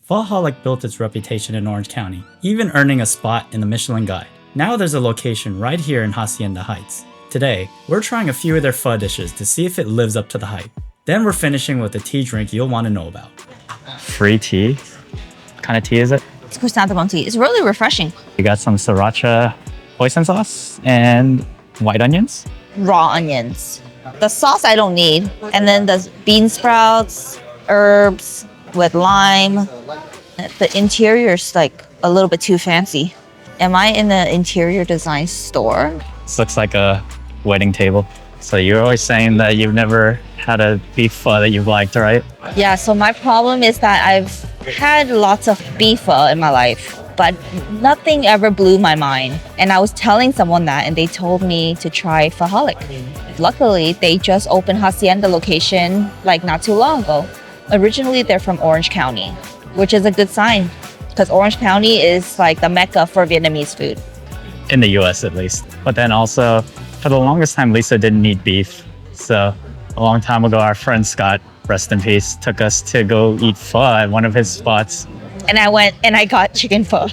Phởholic built its reputation in Orange County, even earning a spot in the Michelin Guide. Now there's a location right here in Hacienda Heights. Today, we're trying a few of their pho dishes to see if it lives up to the hype. Then we're finishing with a tea drink you'll want to know about. Free tea? What kind of tea is it? It's chrysanthemum tea. It's really refreshing. You got some sriracha hoisin sauce and white onions. Raw onions. The sauce I don't need. And then the bean sprouts, herbs with lime. The interior is like a little bit too fancy. Am I in an interior design store? This looks like a wedding table. So you're always saying that you've never had a beef pho that you've liked, right? Yeah, so my problem is that I've had lots of beef pho in my life, but nothing ever blew my mind. And I was telling someone that, and they told me to try Phởholic. Luckily, they just opened Hacienda location like not too long ago. Originally, they're from Orange County, which is a good sign because Orange County is like the mecca for Vietnamese food. In the US at least. But then also, for the longest time, Lisa didn't eat beef. So a long time ago, our friend Scott, rest in peace, took us to go eat pho at one of his spots. And I went and I got chicken pho.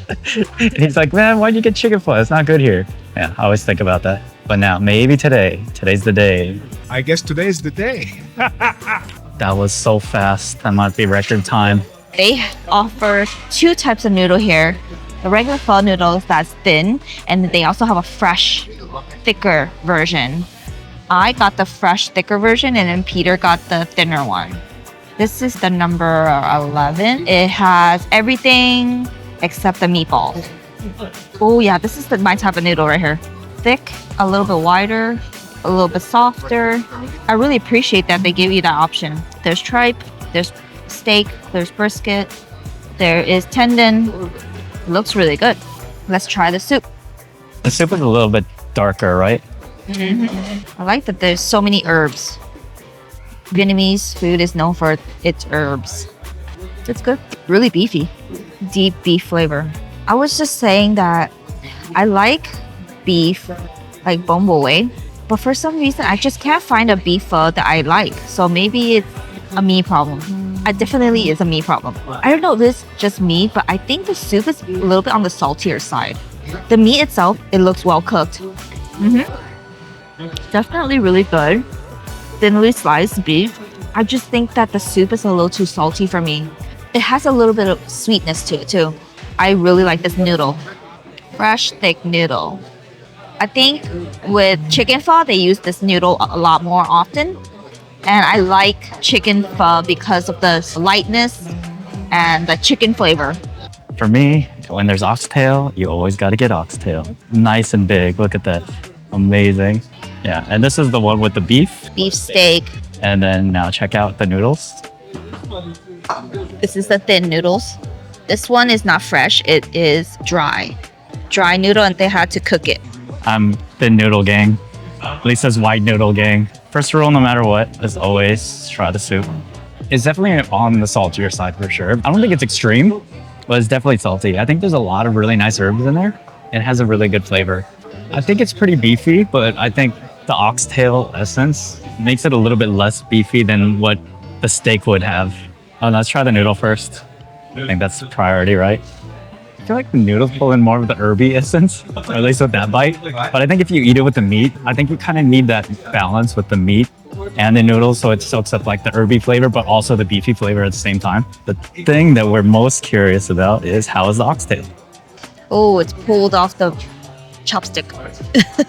And he's like, man, why'd you get chicken pho? It's not good here. Yeah, I always think about that. But now, maybe today's the day. I guess today is the day. That was so fast. That might be record time. They offer two types of noodle here. The regular pho noodles that's thin, and they also have a fresh, thicker version. I got the fresh, thicker version, and then Peter got the thinner one. This is the number 11. It has everything except the meatballs. Oh yeah, this is my type of noodle right here. Thick, a little bit wider, a little bit softer. I really appreciate that they give you that option. There's tripe, there's steak, there's brisket, there is tendon. Looks really good. Let's try the soup. The soup is a little bit darker, right? I like that there's so many herbs. Vietnamese food is known for its herbs. It's good. Really beefy. Deep beef flavor. I was just saying that I like beef, like bông bò way, but for some reason I just can't find a beef pho that I like. So maybe it's a me problem. It definitely is a me problem. I don't know if it's just me, but I think the soup is a little bit on the saltier side. The meat itself, it looks well cooked. Definitely really good. Thinly sliced beef. I just think that the soup is a little too salty for me. It has a little bit of sweetness to it too. I really like this noodle. Fresh, thick noodle. I think with chicken pho, they use this noodle a lot more often. And I like chicken pho because of the lightness and the chicken flavor. For me, when there's oxtail, you always got to get oxtail. Nice and big. Look at that. Amazing. Yeah, and this is the one with the beef. Beef steak. And then now check out the noodles. This is the thin noodles. This one is not fresh. It is dry. Dry noodle, and they had to cook it. I'm thin noodle gang. Lisa's white noodle gang. First rule, no matter what, is always try the soup. It's definitely on the saltier side for sure. I don't think it's extreme, but it's definitely salty. I think there's a lot of really nice herbs in there. It has a really good flavor. I think it's pretty beefy, but I think the oxtail essence makes it a little bit less beefy than what the steak would have. Let's try the noodle first. I think that's the priority, right? I feel like the noodles pull in more of the herby essence, or at least with that bite. But I think if you eat it with the meat, I think you kind of need that balance with the meat and the noodles, so it soaks up like the herby flavor, but also the beefy flavor at the same time. The thing that we're most curious about is how is the oxtail? Oh, it's pulled off the chopstick.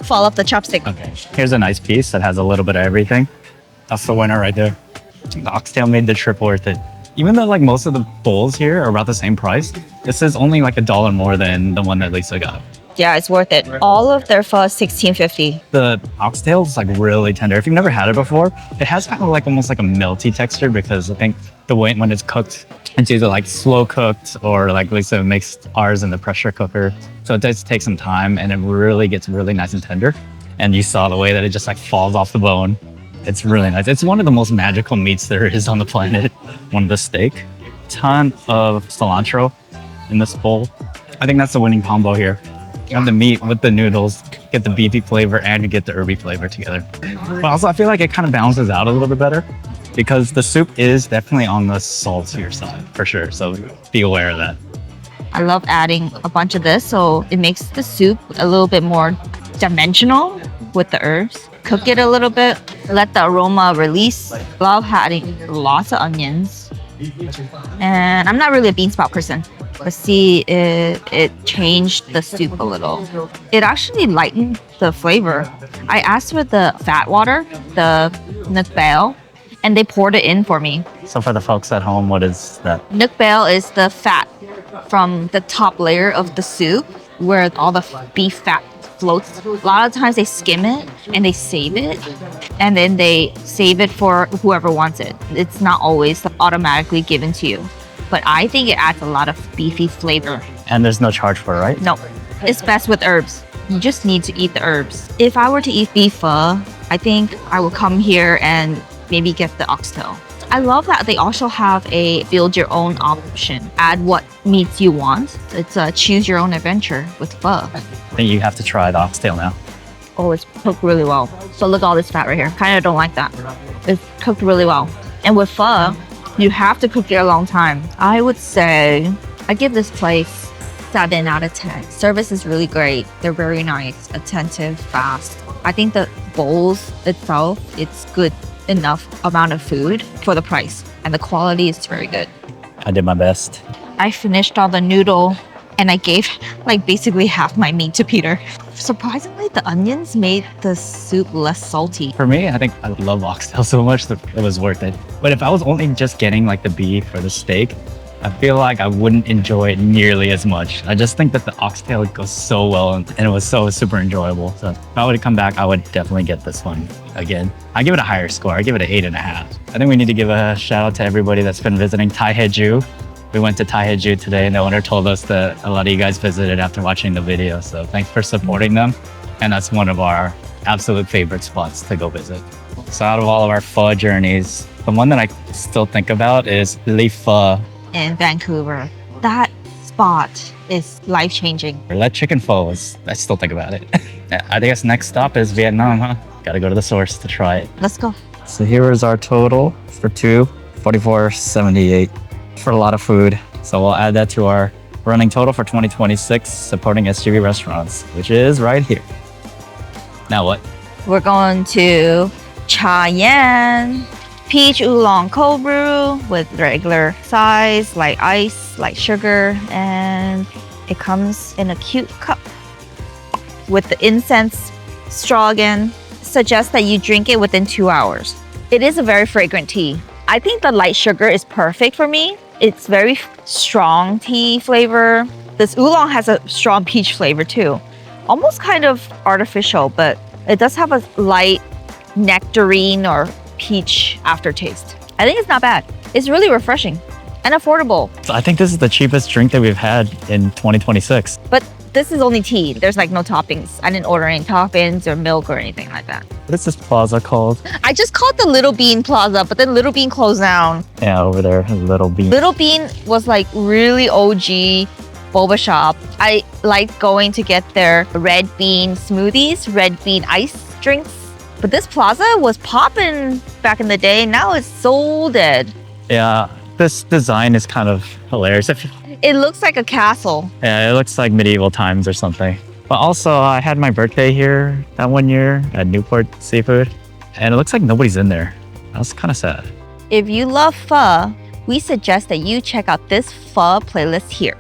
Fall off the chopstick. Okay, here's a nice piece that has a little bit of everything. That's the winner right there. The oxtail made the trip worth it. Even though like most of the bowls here are about the same price, this is only like $1 more than the one that Lisa got. Yeah, it's worth it. All of their pho is $16.50. The oxtail is like really tender. If you've never had it before, it has kind of like almost like a melty texture because I think the way when it's cooked, it's either like slow cooked or like Lisa makes ours in the pressure cooker. So it does take some time and it really gets really nice and tender. And you saw the way that it just like falls off the bone. It's really nice. It's one of the most magical meats there is on the planet. One of the steak. Ton of cilantro in this bowl. I think that's the winning combo here. You have the meat with the noodles, get the beefy flavor, and you get the herby flavor together. But also, I feel like it kind of balances out a little bit better. because the soup is definitely on the saltier side for sure. So be aware of that. I love adding a bunch of this, so it makes the soup a little bit more dimensional with the herbs. Cook it a little bit, let the aroma release. Love adding lots of onions. And I'm not really a bean sprout person, but see, it changed the soup a little. It actually lightened the flavor. I asked for the fat water, the nước béo, and they poured it in for me. So for the folks at home, what is that? Nước béo is the fat from the top layer of the soup where all the beef fat floats. A lot of times they skim it and they save it, and then they save it for whoever wants it. It's not always automatically given to you, but I think it adds a lot of beefy flavor. And there's no charge for it, right? No, it's best with herbs. You just need to eat the herbs. If I were to eat beef pho, I think I will come here and maybe get the oxtail. I love that they also have a build your own option. Add what meats you want. It's a choose your own adventure with pho. I think you have to try the oxtail now. Oh, it's cooked really well. So look at all this fat right here. Kind of don't like that. It's cooked really well. And with pho, you have to cook it a long time. I would say I give this place 7 out of 10. Service is really great. They're very nice, attentive, fast. I think the bowls itself, it's good enough amount of food for the price, and the quality is very good. I did my best. I finished all the noodle and I gave like basically half my meat to Peter. Surprisingly, the onions made the soup less salty. For me, I think I love oxtail so much that it was worth it. But if I was only just getting like the beef or the steak, I feel like I wouldn't enjoy it nearly as much. I just think that the oxtail goes so well and it was so super enjoyable. So if I were to come back, I would definitely get this one again. I give it a higher score. I give it an 8.5. I think we need to give a shout out to everybody that's been visiting Thai Heju. We went to Thai Heju today and the owner told us that a lot of you guys visited after watching the video. So thanks for supporting them. And that's one of our absolute favorite spots to go visit. So out of all of our pho journeys, the one that I still think about is Le Pho in Vancouver. That spot is life-changing. Let chicken pho is, I still think about it. I guess next stop is Vietnam, huh? Gotta go to the source to try it. Let's go. So here is our total for two, $44.78 for a lot of food. So we'll add that to our running total for 2026 supporting SGV restaurants, which is right here. Now what? We're going to Chayan. Peach oolong cold brew with regular size, light ice, light sugar, and it comes in a cute cup with the incense straw again. Suggest that you drink it within 2 hours. It is a very fragrant tea. I think the light sugar is perfect for me. It's very strong tea flavor. This oolong has a strong peach flavor too. Almost kind of artificial, but it does have a light nectarine or peach aftertaste. I think it's not bad. It's really refreshing and affordable. So I think this is the cheapest drink that we've had in 2026. But this is only tea. There's like no toppings. I didn't order any toppings or milk or anything like that. What is this plaza called? I just called the Little Bean Plaza, but then Little Bean closed down. Yeah, over there, Little Bean. Little Bean was like really OG boba shop. I like going to get their red bean smoothies, red bean ice drinks. But this plaza was popping back in the day. Now it's so dead. Yeah, this design is kind of hilarious. It looks like a castle. Yeah, it looks like medieval times or something. But also, I had my birthday here that one year at Newport Seafood, and it looks like nobody's in there. That was kind of sad. If you love pho, we suggest that you check out this pho playlist here.